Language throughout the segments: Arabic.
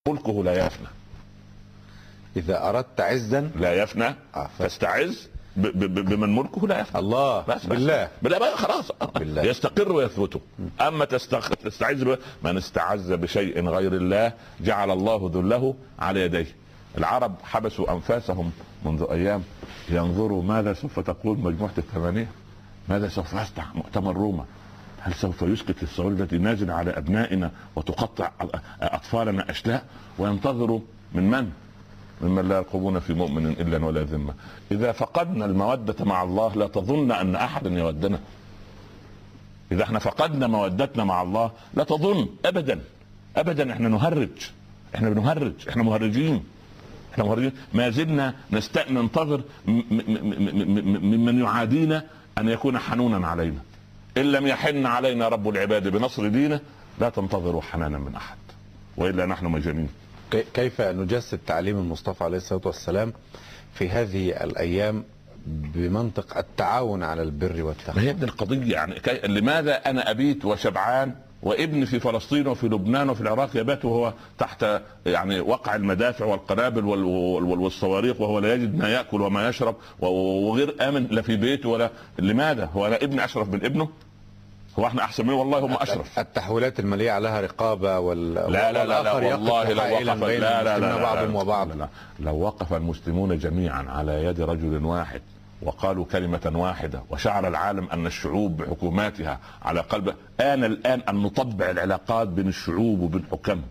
ملكه لا يفنى. إذا أردت عزا لا يفنى فاستعز بمن ملكه لا يفنى. الله بس بالله بالله بقى خلاص بالله. يستقر ويثبت. اما تستعز من استعز بشيء غير الله جعل الله ذله على يديه. العرب حبسوا انفاسهم منذ ايام ينظروا ماذا سوف تقول مجموعة الثمانية، ماذا سوف يفتح مؤتمر روما، هل سوف يسقط الصواريخ التي نازل على ابنائنا وتقطع اطفالنا اشلاء، وينتظروا ممن لا يرقبون في مؤمن الا ولا ذمه. اذا فقدنا الموده مع الله لا تظن ان احدا يودنا. اذا احنا فقدنا مودتنا مع الله لا تظن ابدا ابدا احنا نهرج، احنا بنهرج، احنا مهرجين، احنا مهرجين. ما زلنا ننتظر ممن يعادينا ان يكون حنونا علينا. ان لم يحن علينا رب العباد بنصر دينه لا تنتظروا حنانا من احد، والا نحن مجانين. كيف نجسد تعليم المصطفى عليه الصلاة والسلام في هذه الأيام بمنطق التعاون على البر والتقوى؟ ما هي ابن القضية يعني لماذا أنا أبيت وشبعان وابني في فلسطين وفي لبنان وفي العراق يبات وهو تحت يعني وقع المدافع والقنابل والصواريخ وهو لا يجد ما يأكل وما يشرب وغير آمن لا في بيته ولا. لماذا؟ هو أنا ابني أشرف من ابنه؟ هو احنا احسن منه؟ والله هم اشرف. التحويلات الماليه عليها رقابه لا لا لا والله لو وقف بعضهم وبعض. لو وقف المسلمون جميعا على يد رجل واحد وقالوا كلمة واحدة وشعر العالم أن الشعوب بحكوماتها على قلب الآن أن نطبع العلاقات بين الشعوب وبين حكامهم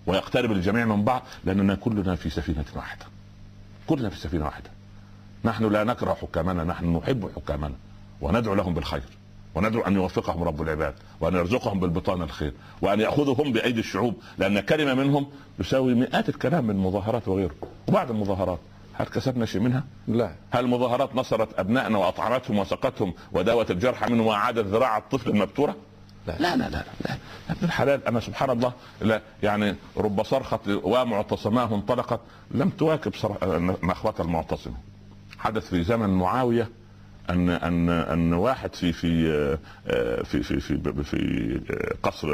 ويقترب الجميع من بعض، لأننا كلنا في سفينة واحدة، كلنا في سفينة واحدة. نحن لا نكره حكامنا، نحن نحب حكامنا وندعو لهم بالخير وندعو ان يوفقهم رب العباد وان يرزقهم بالبطانه الخير وان ياخذهم بايدي الشعوب، لان كلمه منهم تساوي مئات الكلام من مظاهرات وغيره. وبعد المظاهرات هل كسبنا شيء منها؟ لا. هل المظاهرات نصرت ابنائنا واطعمتهم وسقتهم وداوت الجرحى منهم وعادت ذراع الطفل المبتوره؟ لا لا لا لا, لا. ابن الحلال انا سبحان الله لا يعني رب صرخه ومعتصماه انطلقت لم تواكب نخوه المعتصم. حدث في زمن معاويه ان واحد في في في في في, في قصر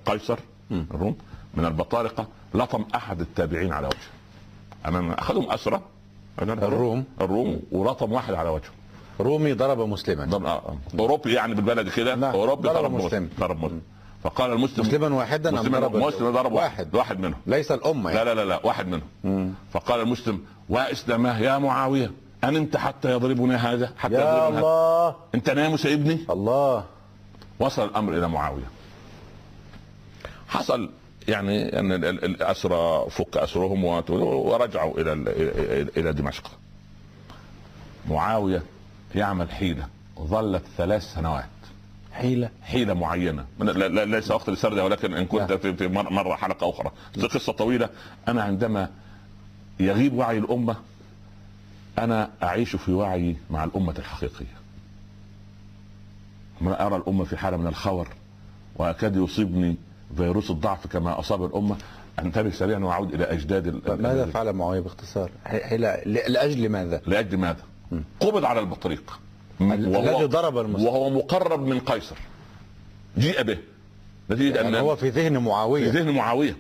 قيصر الروم من البطارقه لطم احد التابعين على وجهه امام اخذهم اسرى الروم ولطم واحد على وجهه. رومي ضرب مسلما اوروبي يعني بالبلد كده اوروبي ضرب مسلم. فقال المسلم مسلما واحدا مسلم ضرب واحد منهم ليس الامه يعني. لا واحد منهم. فقال المسلم واسلمه يا معاويه أنمت حتى يضربني هذا حتى يا الله هذا. أنت نايم سيبني الله. وصل الأمر إلى معاوية. حصل يعني أن الأسرى فك أسرهم ورجعوا إلى دمشق. معاوية يعمل حيلة ظلت 3 سنوات. حيلة معينة ليس وقت لسردها، ولكن إن كنت في مرة حلقة أخرى قصة طويلة. أنا عندما يغيب وعي الأمة أنا أعيش في وعي مع الأمة الحقيقية. ما أرى الأمة في حالة من الخور وأكاد يصيبني فيروس الضعف كما أصاب الأمة أنتبه سريعا وأعود إلى أجداد. ماذا فعل معاوية باختصار؟ لأجل ماذا؟ لأجل ماذا؟ قبض على البطريق الذي ضرب المسلم وهو مقرب من قيصر، جيء به نتيجة يعني أن هو في ذهن معاوية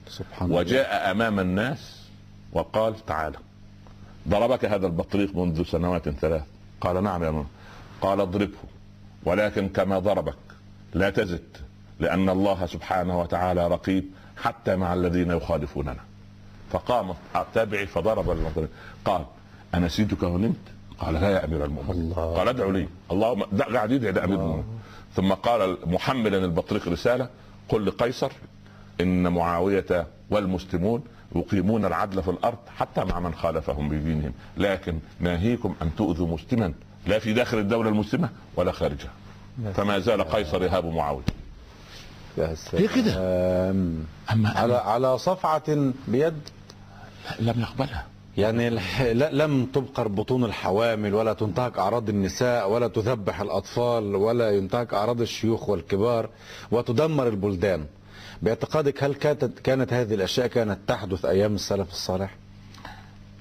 سبحان الله. وجاء أمام الناس وقال تعالى ضربك هذا البطريق منذ سنوات 3. قال نعم يا ماما. قال اضربه ولكن كما ضربك لا تزد، لأن الله سبحانه وتعالى رقيب حتى مع الذين يخالفوننا. فقام التابعي فضرب البطريق. قال أنسيتك ونمت؟ قال لا يا أمير المؤمنين. قال ادعو لي اللهم قاعد يدعي لأمير المؤمنين. ثم قال محملا البطريق رسالة قل لقيصر إن معاوية والمسلمون يقيمون العدل في الارض حتى مع من خالفهم بدينهم، لكن ناهيكم ان تؤذوا مسلما لا في داخل الدوله المسلمه ولا خارجها. فما زال قيصر يهاب معاويه. هي كده. على صفعه بيد لم يقبلها. يعني لم تبقر بطون الحوامل ولا تنتهك اعراض النساء ولا تذبح الاطفال ولا ينتهك اعراض الشيوخ والكبار وتدمر البلدان. باعتقادك هل كانت هذه الاشياء كانت تحدث ايام السلف الصالح؟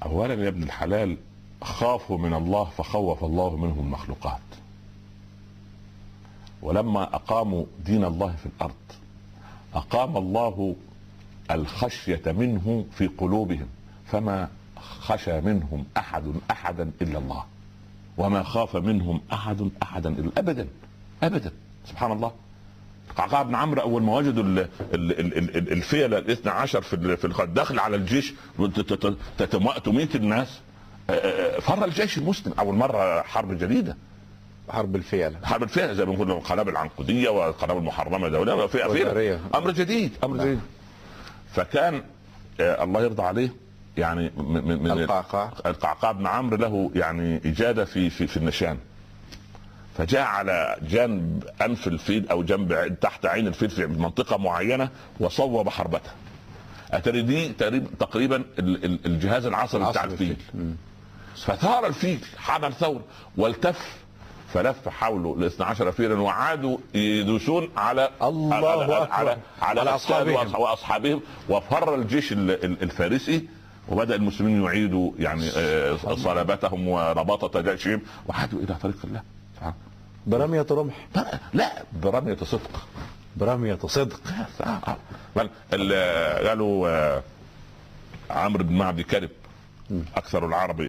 اولا يا ابن الحلال خافوا من الله فخوف الله منهم المخلوقات. ولما اقاموا دين الله في الارض اقام الله الخشية منه في قلوبهم، فما خشى منهم أحدا إلا الله، وما خاف منهم أحدا إلا أبدا أبدا. سبحان الله. قعقاع بن عمرو أول ما وجدوا الفيلة الاثنى عشر في الدخل على الجيش تميت الناس، فر الجيش المسلم. أول مرة حرب جديدة، حرب الفيلة، حرب الفيلة زي ما بنقول القنابل العنقودية والقنابل المحرمة دولة في أمر جديد، أمر جديد. فكان الله يرضى عليه يعني من القعقاع بن عمرو له يعني إجادة في النشان، فجاء على جنب أنف الفيل أو جنب تحت عين الفيل في منطقة معينة وصوب حربته. أتري دي تقريبا الجهاز العصبي بتاع الفيل. فثار الفيل، حمل ثور والتف، فلف حوله الاثنى عشر فيلا وعادوا يدوسون على على أصحابهم وفر الجيش الفارسي، وبدأ المسلمين يعيدوا يعني صلابتهم ورباطة جيشهم وعادوا إلى طريق الله. برمية رمح؟ لا، برمية صدق. برمية صدق. قالوا عمرو بن معدي كرب، أكثر العرب